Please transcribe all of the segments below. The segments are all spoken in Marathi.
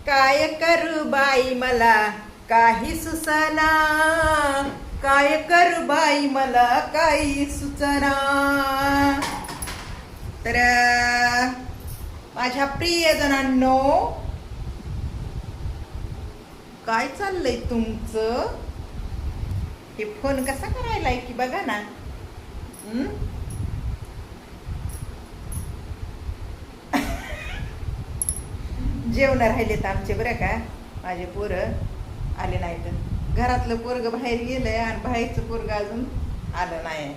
काय करू बाई मला काही सुचना, काय करू बाई मला काही सुचना. तर माझ्या प्रियजनांनो, काय चाललंय तुमचं? हे फोन कसा करायलाय की बघा ना. जेवण राहिलेत आमचे बरं का. माझे पोरं आले नाहीत. घरातलं पोरग बाहेर गेलंय आणि बाहेरचं पोरग अजून आलं नाही.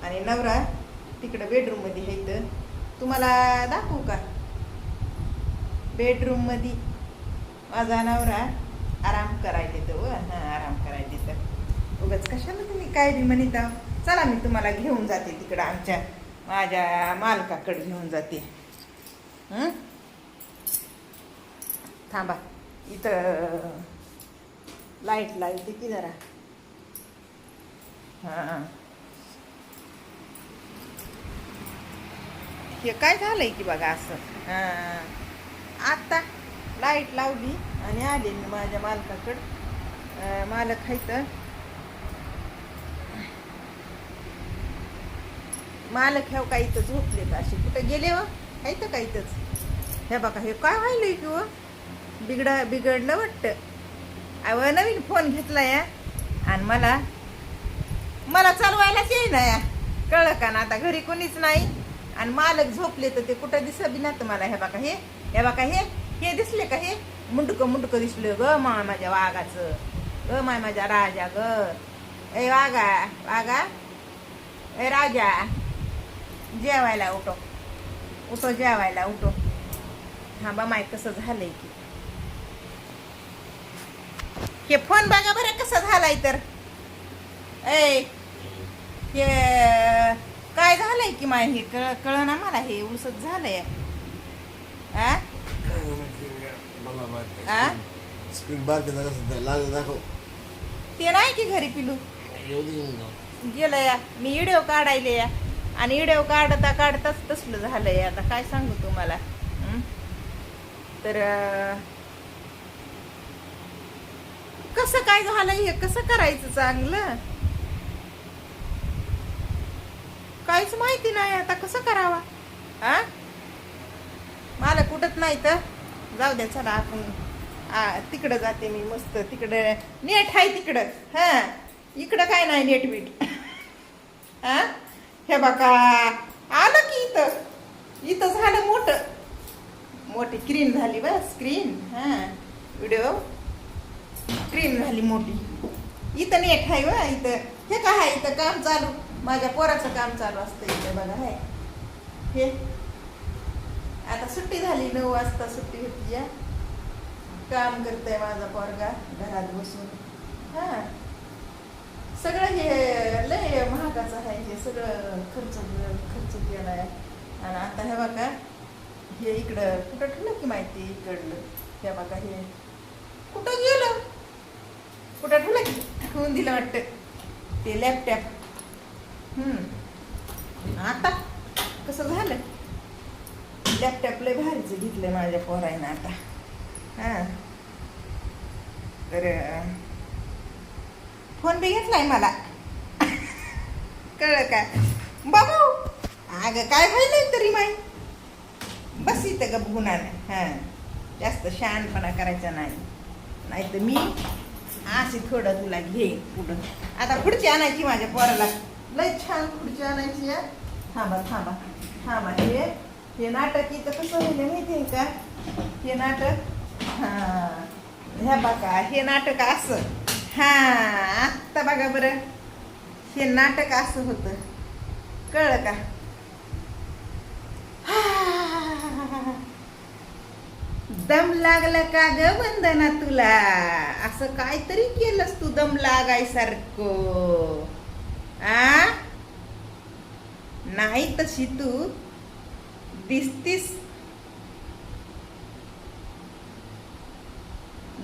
आणि नवरा तिकडं बेडरूम मध्ये आहे. तुम्हाला दाखवू का? बेडरूम मध्ये माझा नवरा आराम करायला तो. आराम करायला तर उगाच कशाला तुम्ही काय बी म्हणत आहो. चला मी तुम्हाला घेऊन जाते तिकडं, आमच्या माझ्या मालकाकडे घेऊन जाते. थांबा, इथं लाईट लावते की जरा. हे काय झालंय की बघा असं. आता लाईट लावली आणि आले मी माझ्या मालकाकडं. मालक आहेत, मालक ह्या काही इथं झोपलेत. असे कुठं गेले व आहेत का इथंच. हे बघा, हे काय व्हायलंय की व बिघडलं वाटतं. अव नवीन फोन घेतला या आणि मला चालवायलाच येईना या. कळलं का ना. आता घरी कोणीच नाही आणि मालक झोपले तर ते कुठं दिसत ना मला. हे बघा हे दिसले का? हे मुंडकं दिसलं ग माझ्या वाघाचं. ग माझ्या राजा ग. ए वाघा ए राजा, जेवायला उठो जेवायला उठो. हा बा माय कसं झालंय की. हे फोन बघा बरं कसं झालाय तर. हे काय झालंय की माय, हे कळ ना मला. हे उसत झालंय. ते नाही की घरी पिलू गेलं या. मी व्हिडिओ काढायले या आणि व्हिडिओ काढताच तसलं झालंय. आता काय सांगू तुम्हाला. तर कसं काय झालंय हे, कसं करायचं चांगलं काहीच माहिती नाही. आता कसं करावा. मला कुठत नाही तर जाऊ द्या. चला आपण तिकडं जाते मी. मस्त तिकडं नेट आहे तिकडं. इकडं काय नाही नेट बीट. हे बघा आलं की इथं झालं मोठी स्क्रीन झाली. बस स्क्रीन. व्हिडिओ स्क्रीन झाली मोठी. इथं नेट आहे व इथं. हे काय आहे इथं काम चालू. माझ्या पोराचं काम चालू असतं इथं बघा. हे आता सुट्टी झाली. 9 वाजता सुट्टी होती या. काम करतोय माझा पोरगा घरात बसून. सगळं हे लय महागाचं आहे. हे सगळं खर्च केलाय. आणि आता हे बघा हे इकडं कुठं ठेवलं की माहिती. इकडलं हे बघा हे कुठं गेलं. कुठं ठेवलं की ठेवून दिलं वाटतं ते लॅपटॉप. आता कसं झालं. लॅपटॉप लय भारीचं घेतलं माझ्या पोरायनं आता. तर फोन बी घेतलाय मला. कळलं का बाबू. अगं काय व्हायलंय तरी माई. बस इथं ग गुणानं. जास्त शहाणपणा करायचा नाही तर मी अशी थोडं तुला घेईन पुढं. आता खुर्ची आणायची माझ्या पोराला. लय छान खुर्ची आणायची या. थांबा हे नाटक इथं कसं होईल माहितीये का. हे नाटक ह्या बघा हे नाटक असं. आत्ता बघा बरं हे नाटक असं होतं. कळलं का. दम लागला का ग वंदना तुला. असं काहीतरी केलंस तू दम लागायसारखं. नाही तशी तू दिसतीस.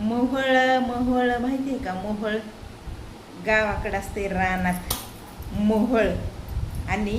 मोहळ माहितीये का. मोहळ गावाकडे असते रानात. मोहळ आणि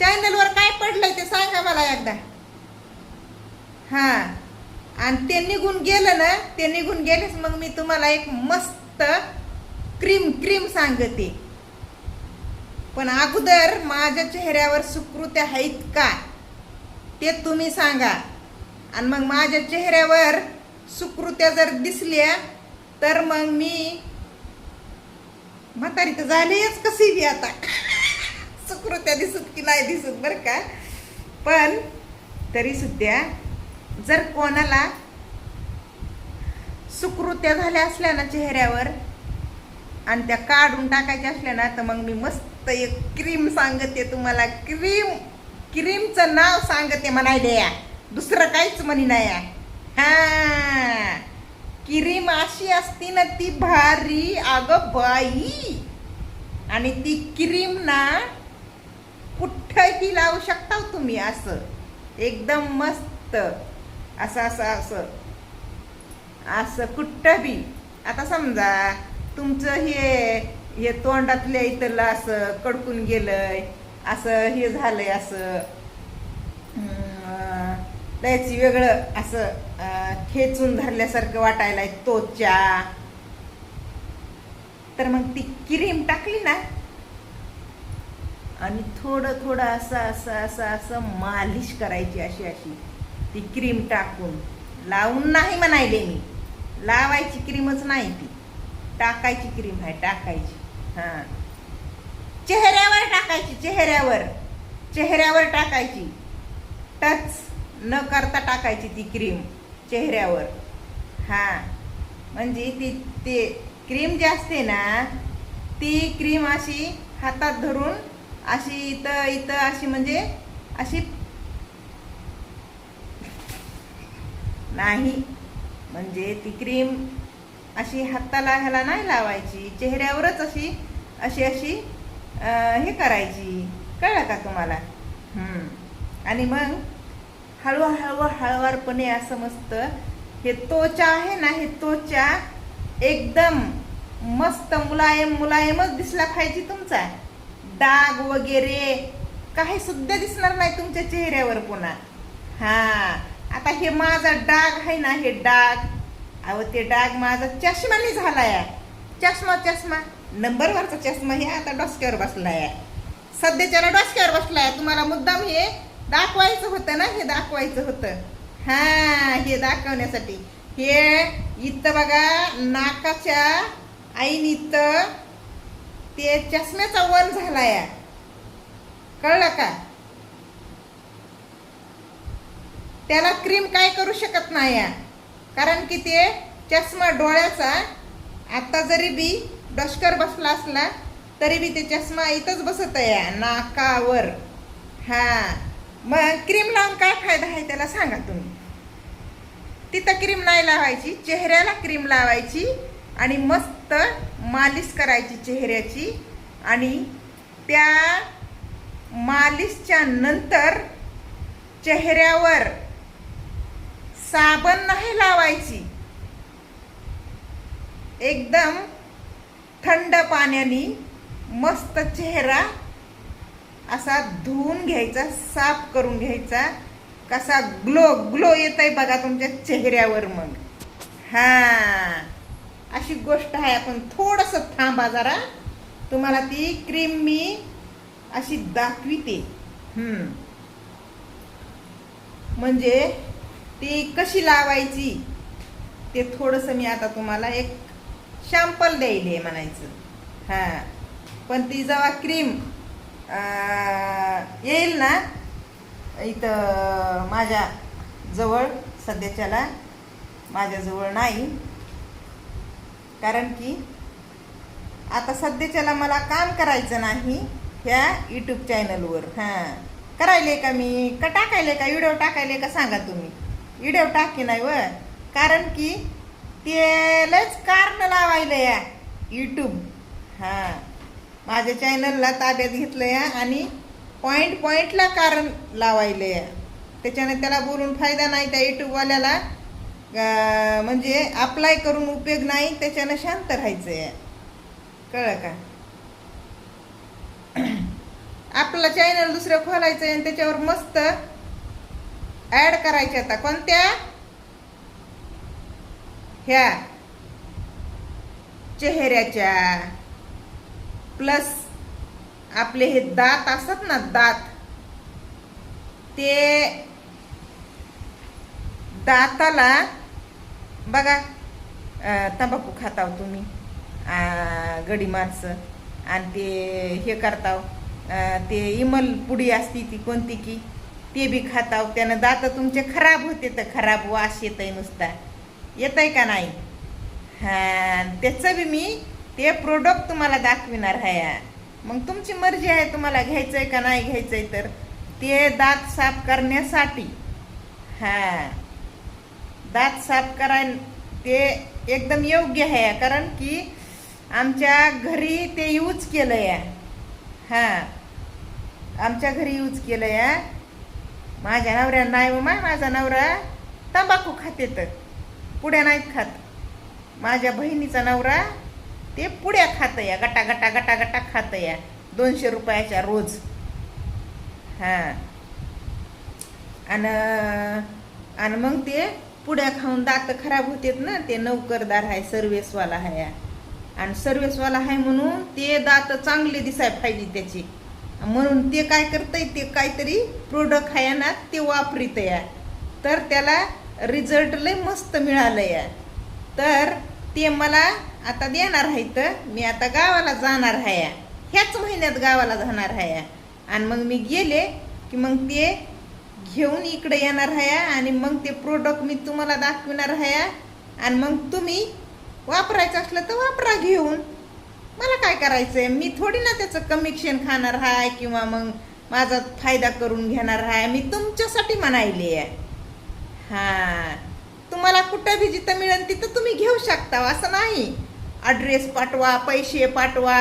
चॅनलवर काय पडलंय ते सांगा मला एकदा. हा, आणि ते निघून गेलं ना, ते निघून गेलेच मग मी तुम्हाला एक मस्त क्रीम क्रीम सांगते. पण अगोदर माझ्या चेहऱ्यावर सुकृत्या आहेत का ते तुम्ही सांगा. आणि मग माझ्या चेहऱ्यावर सुकृत्या जर दिसल्या तर मग मी म्हातारी तर झालीच कशी बी आता. सुकृत्या दिसत की नाही दिसत बरं का. पण तरी सुद्धा जर कोणाला सुकृत्या झाल्या असल्या ना चेहऱ्यावर आणि त्या काढून टाकायच्या असल्या ना, तर मग मी मस्त एक क्रीम सांगते तुम्हाला. क्रीमचं नाव सांगते म्हणायले या, दुसरं काहीच म्हणी नाही. हा, क्रीम अशी असती ना ती भारी अगं बाई. आणि ती क्रीम ना कुठंही लावू शकता तुम्ही, असं एकदम मस्त असं असं असं असं कुठं बी. आता समजा तुमचं हे तोंडातल्या इथलं असं कडकून गेलंय, असं हे झालंय, असं त्याची वेगळं असं खेचून धरल्यासारखं वाटायलाय त्वचा, तर मग ती क्रीम टाकली ना आणि थोडं थोडं असं असं असं असं मालिश करायची, अशी अशी ती क्रीम टाकून. लावून नाही म्हणायले मी, लावायची क्रीमच नाही ती, टाकायची क्रीम आहे, टाकायची. हां, चेहऱ्यावर टाकायची, चेहऱ्यावर टाकायची, टच न करता टाकायची ती क्रीम चेहऱ्यावर. हां, म्हणजे ते क्रीम जी असते ना, ती क्रीम अशी हातात धरून अशी इथं इथं अशी, म्हणजे अशी नाही, म्हणजे ती क्रीम अशी हाताला ह्याला नाही लावायची, चेहऱ्यावरच अशी अशी अशी हे करायची. कळलं का तुम्हाला? आणि मग हळूहळू हळूवारपणे असं मस्त हे त्वचा आहे ना, हे त्वचा एकदम मस्त मुलायम मुलायमच दिसला पाहिजे तुमचा. डाग वगैरे काही सुद्धा दिसणार नाही तुमच्या चेहऱ्यावर पुन्हा. हा, आता हे माझा डाग आहे ना, हे डाग, अहो ते डाग माझा चष्माने झालाय. चष्मा नंबरवरचा चष्मा हे आता डोसक्यावर बसलाय, सध्याच्याला डोसक्यावर बसलाय. तुम्हाला मुद्दाम हे दाखवायचं होतं ना, हे दाखवायचं होतं. हा, हे दाखवण्यासाठी हे इथं बघा नाकाच्या आईन इथं ते चष्म्याचा वन झालाय. कळलं का? त्याला क्रीम काय करू शकत नाही, कारण की ते चष्मा डोळ्याचा आता जरी बी डोसक्यावर बसला असला तरी बी ते चष्मा इथंच बसत आहे नाकावर. हा, मग क्रीम लावून काय फायदा आहे त्याला सांगा तुम्ही. तिथं क्रीम नाही लावायची, चेहऱ्याला क्रीम लावायची आणि मस्त मालिश करायची चेहऱ्याची. आणि त्या मालिशच्या नंतर चेहऱ्यावर साबण नाही लावायची, एकदम थंड पाण्याने मस्त चेहरा असा धुवून घ्यायचा, साफ करून घ्यायचा. कसा ग्लो ग्लो येत आहे बघा तुमच्या चेहऱ्यावर. मग हा, अशी गोष्ट आहे. आपण थोडंसं थांबा जरा, तुम्हाला ती क्रीम मी अशी दाखविते. म्हणजे ती कशी लावायची ते थोडंसं मी आता तुम्हाला एक शॅम्पल द्यायले म्हणायचं. हां, पण ती जेव्हा क्रीम येईल ना इथं माझ्या जवळ, सध्याच्याला माझ्याजवळ नाही, कारण की आता सध्याच्याला मला काम करायचं नाही ह्या यूट्यूब चॅनलवर. हां, करायले का मी का टाकायले का व्हिडिओ टाकायले का सांगा तुम्ही. व्हिडिओ टाकी नाही व, कारण की ते लयच कारण लावायलं या यूट्यूब. हां, माझ्या चॅनलला ताब्यात घेतलं या आणि पॉईंटला कारण लावायलं या. त्याच्याने त्याला बोलून फायदा नाही त्या यूट्यूबवाल्याला, म्हणजे अप्लाय करून उपयोग नाही, त्याच्यानं शांत राहायचं आहे. कळलं का? आपला चॅनल दुसरं खोलायचं आणि त्याच्यावर मस्त ऍड करायचे. आता कोणत्या? ह्या चेहऱ्याच्या प्लस आपले हे दात असतात ना, दात, ते दाताला बघा, तंबाखू खाताव तुम्ही गडी माणसं, आणि ते हे करताव, ते इमल पुडी असती ती कोणती की, ते बी खाताव. त्यानं दात तुमचे खराब होते, तर खराब वास येतय नुसता, येतय का नाही? हा, त्याचं बी मी ते प्रोडक्ट तुम्हाला दाखविणार आहे. मग तुमची मर्जी आहे तुम्हाला घ्यायचंय का नाही घ्यायचंय. तर ते दात साफ करण्यासाठी, हा, दात साफ करायला ते एकदम योग्य आहे. कारण की आमच्या घरी ते यूज केलंय. हा, आमच्या घरी यूज केलंय. माझ्या नवऱ्या नाही हो, माझा नवरा तंबाखू खाते, तर पुड्या नाहीत खात. माझ्या बहिणीचा नवरा ते पुड्या खात या, गटा गटा गटा गटा खात या, 200 रुपयाच्या रोज. हा, आणि मग ते पुड्या खाऊन दात खराब होतेत ना. ते नोकरदार आहे, सर्व्हिसवाला आहे, आणि सर्व्हिसवाला आहे म्हणून ते दात चांगले दिसाय पाहिजे त्याचे, म्हणून ते काय करतंय, ते काहीतरी प्रोडक्ट आहे ना ते वापरित या. तर त्याला रिझल्ट लय मस्त मिळालं या. तर ते मला आता देणार आहे. तर मी आता गावाला जाणार आहे, ह्याच महिन्यात गावाला जाणार आहे. आणि मग मी गेले की मग ते घेऊन इकडे येणार आहे, आणि मग ते प्रोडक्ट मी तुम्हाला दाखविणार आहे. आणि मग तुम्ही वापरायचं असलं तर वापरा घेऊन, मला काय करायचंय. मी थोडी ना त्याचं कमिशन खाणार आहे किंवा मग माझा फायदा करून घेणार आहे. मी तुमच्यासाठी म्हणायले आहे. हा, तुम्हाला कुठं बी जिथं मिळेल तिथं तुम्ही घेऊ शकता, असं नाही. ॲड्रेस पाठवा, पैसे पाठवा,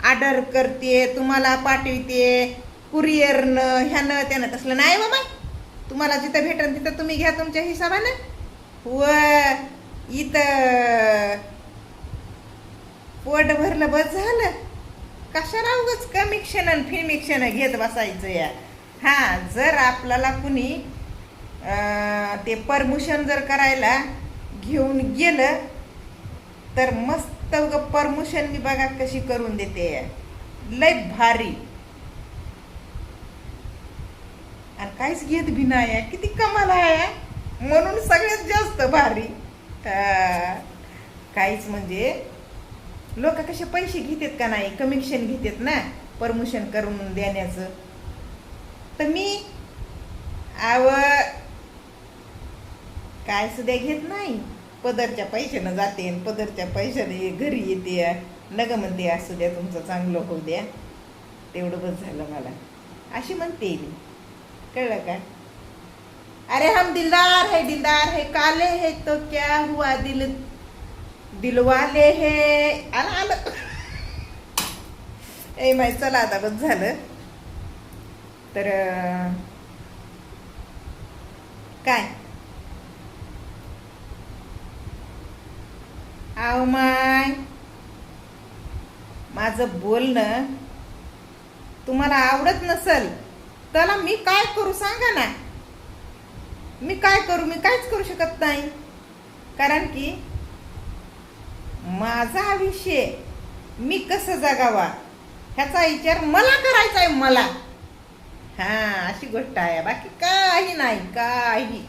ऑर्डर करते, तुम्हाला पाठवते कुरिअरनं, ह्यानं त्यानं, तसलं नाही बाबा. तुम्हाला जिथं भेटेल तिथं तुम्ही घ्या तुमच्या हिशोबानं. व इथं पोट भरलं बस झालं, कशाला उगाच कमिशन आणि फिमिक्शन घेत बसायचं या. हा, जर आपल्याला कुणी ते परमिशन जर करायला घेऊन गेलं तर मस्त परमिशन मी बघा कशी करून देते, लय भारी. आणि काहीच घेत भी नाही, किती कमाल आहे, म्हणून सगळ्यात जास्त भारी. काहीच म्हणजे लोक कसे पैसे घेतात का नाही, कमिशन घेतात ना परमिशन करून देण्याचं. तर मी काय सुद्धा घेत नाही, पदरच्या पैशानं जाते, पदरच्या पैशाने घरी येते. नग म्हणते असू द्या, तुमचं चांगलं होऊ द्या, तेवढं बस झालं मला, अशी म्हणते मी. कळलं का? अरे हम दिलदार है काले है तो क्या हुआ, दिलवाले है. आलं ए माय, चला आता बस झालं. तर काय आव माय, माझं बोलणं तुम्हाला आवडत नसल त्याला मी काय करू सांगा ना. मी काय करू? मी काहीच करू शकत नाही, कारण की माझा आयुष्य मी कसं जगावा ह्याचा विचार मला करायचा आहे, मला. हा, अशी गोष्ट आहे, बाकी काही नाही, काही.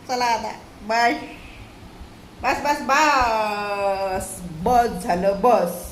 चला आता बाय. बस बस बस बस झालं, बस.